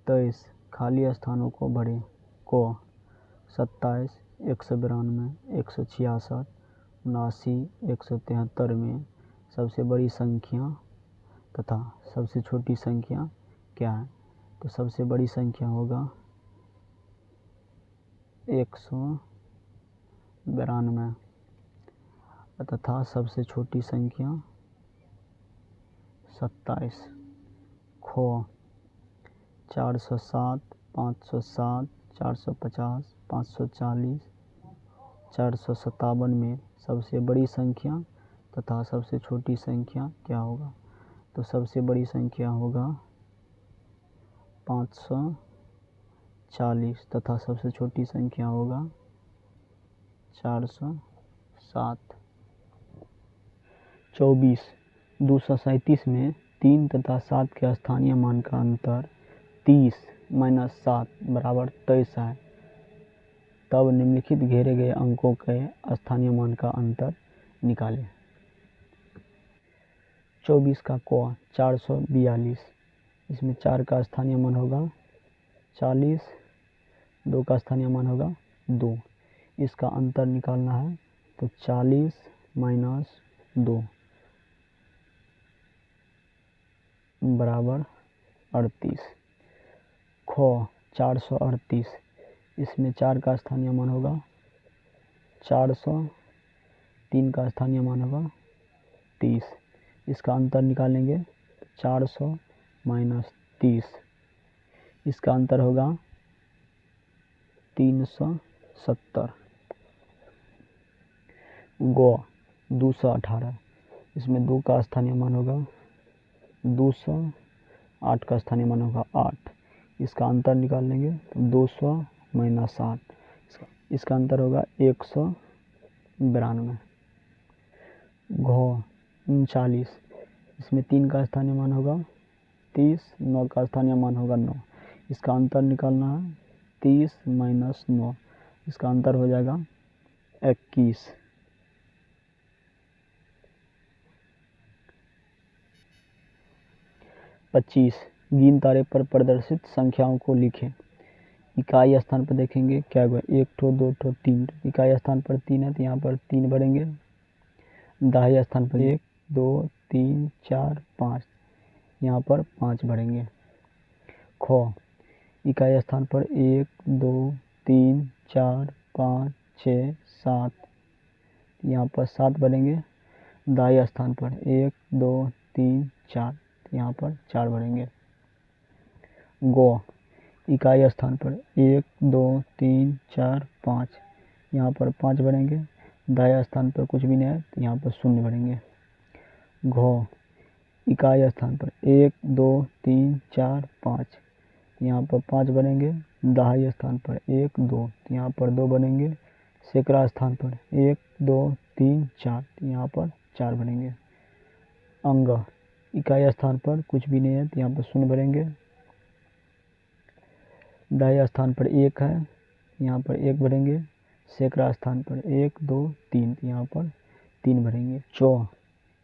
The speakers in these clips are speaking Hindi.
23 खाली स्थानों को भरें। को 27 192 166 79 173 में सबसे बड़ी संख्या तथा सबसे छोटी संख्या क्या है? तो सबसे बड़ी संख्या होगा 192 तथा सबसे छोटी संख्या 27। खो 407 507 450 540 457 में सबसे बड़ी संख्या तथा सबसे छोटी संख्या क्या होगा? तो सबसे बड़ी संख्या होगा 540 तथा सबसे छोटी संख्या होगा 407। 24 237 में 3 तथा 7 के स्थानीय मान का अंतर 30 - 7 बराबर 23 है। तब निम्नलिखित घेरे गए अंकों के स्थानीय मान का अंतर निकालें। 24 का को 442, इसमें 4 का स्थानीय मान होगा 40, 2 का स्थानीय मान होगा 2। इसका अंतर निकालना है तो 40 - 2 बराबर 38। खो 438, इसमें 4 का स्थानीय मान होगा 400, 3 का स्थानीय मान होगा 30। इसका अंतर निकालेंगे 400 - 30, इसका अंतर होगा 370। गो 218, इसमें 2 का स्थानीय मान होगा 200, 8 का स्थानीय मान होगा 8। इसका अंतर निकाल लेंगे तो 200 - 7, इसका अंतर होगा 192। घो 39, इसमें 3 का स्थानीय मान होगा 30, 9 का स्थानीय मान होगा 9। इसका अंतर निकालना है 30 - 9, इसका अंतर हो जाएगा 21। 25 गिन तारे पर प्रदर्शित संख्याओं को लिखें। इकाई स्थान पर देखेंगे क्या होगा 1 ठो 2 ठो 3। इकाई स्थान पर 3 है तो यहाँ पर 3 भरेंगे। दहाई स्थान पर 1 2 3 4 5, यहाँ पर 5 भरेंगे। खो इकाई स्थान पर 1 2 3 4 5 6 7, यहाँ पर 7 भरेंगे। दाई स्थान पर 1 2 3 4, यहाँ पर 4 भरेंगे। गो इकाई स्थान पर 1 2 3 4 5, यहाँ पर 5 भरेंगे। दाई स्थान पर कुछ भी नहीं है तो यहाँ पर 0 भरेंगे। घो इकाई स्थान पर 1 2 3 4 5, यहाँ पर 5 भरेंगे। दहाई स्थान पर 1 2, यहाँ पर 2 भरेंगे। सैकड़ा स्थान पर 1 2 3 4, यहाँ पर 4 भरेंगे। अंग इकाई स्थान पर कुछ भी नहीं है तो यहाँ पर 0 भरेंगे। दाई स्थान पर 1 है, यहाँ पर 1 भरेंगे। सैकड़ा स्थान पर 1 2 3, यहाँ पर 3 भरेंगे। चौ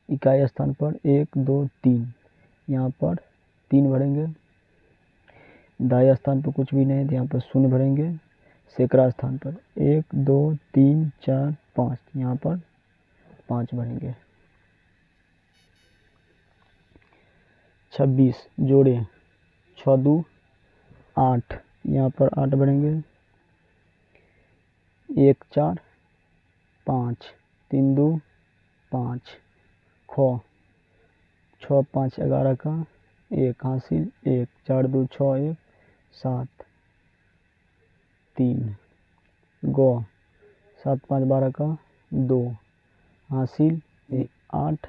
इकाई स्थान पर 1 2 3, यहाँ पर 3 भरेंगे। दाई स्थान पर कुछ भी नहीं है तो यहाँ पर 0 भरेंगे। सैकड़ा स्थान पर 1 2 3 4 5, यहाँ पर 5 भरेंगे। 26 जोड़े 6 2 8, यहाँ पर 8 भरेंगे। 1 4 5 3 2 5। खो 6 5 11 का 1 हासिल 1 4 2 6 1 7 3। गो 7 5 12 का 2 हासिल 1 8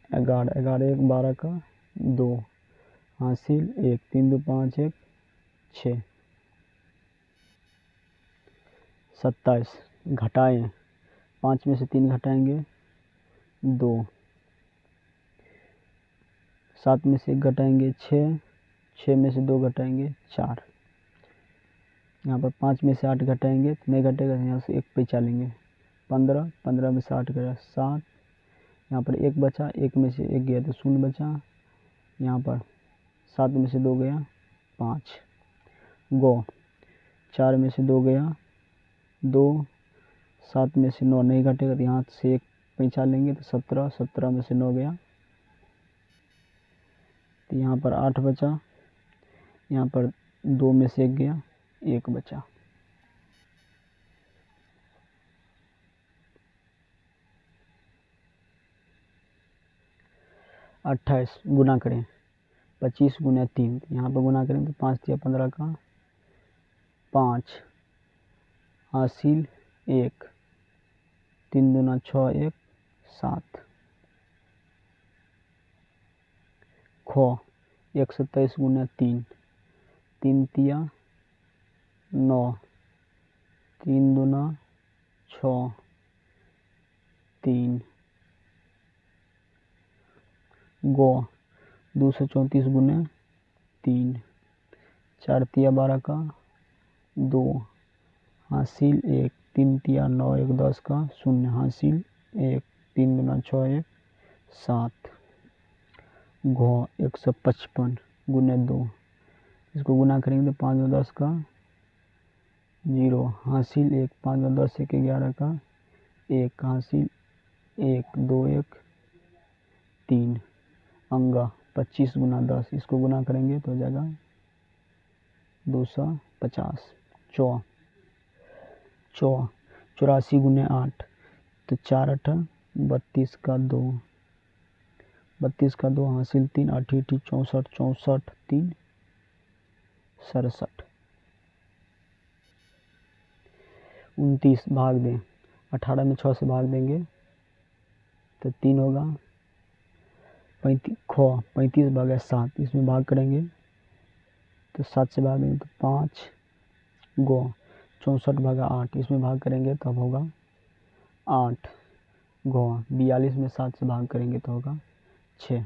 11 11 1 12 का 2 हासिल 1 3 2 5 1 6। 27 घटाएं 5 में से 3 घटाएंगे 2, 7 में से 1 घटाएंगे 6, 6 में से 2 घटाएंगे 4। यहाँ पर 5 में से 8 घटाएंगे तो नहीं घटेगा, यहाँ से 1 पे चलेंगे। 15 15 में से 8 गया 7, यहाँ पर 1 बचा, 1 में से 1 गया तो 0 बचा। यहाँ पर 7 में से 2 गया 5। गो, 4 में से 2 गया 2, 7 में से 9 नहीं घटेगा तो यहाँ से 1 पैंचा लेंगे तो 17, 17 में से 9 गया तो यहाँ पर 8 बचा, यहाँ पर 2 में से 1 गया 1 बचा। अट्ठाईस गुना करें 25 गुना 3, यहाँ पर गुना करें तो 5 या 15 का 5 हासिल 1, 3 दूना 6 1 7। खो 127 गुना 3, 3 तिया 9, 3 दूना 6 3। गो 234 गुना 3, 4 तिया 12 का 2 हासिल 1, 3 तिया 9 1 10 का 0 हासिल 1, 3 दूना 6 1 7। घो 155 गुना 2, इसको गुना करेंगे तो 5 और 10 का 0 हासिल 1, 5 और 10 1 11 का 1 हासिल 1 2 1 3। अंगा 25 गुना 10, इसको गुना करेंगे तो हो जाएगा 250। 84 गुने 8 तो 4 8 32 का 2, 32 का 2 हासिल 3 8 8 64 64 3 67। 29 भाग दें 18 में 6 से भाग देंगे तो 3 होगा। 35 भागा 7, इसमें भाग करेंगे तो 7 से भाग देंगे तो 5। गो 64 भागा 8, इसमें भाग करेंगे तब होगा 8। गो 42 में 7 से भाग करेंगे तो होगा 6।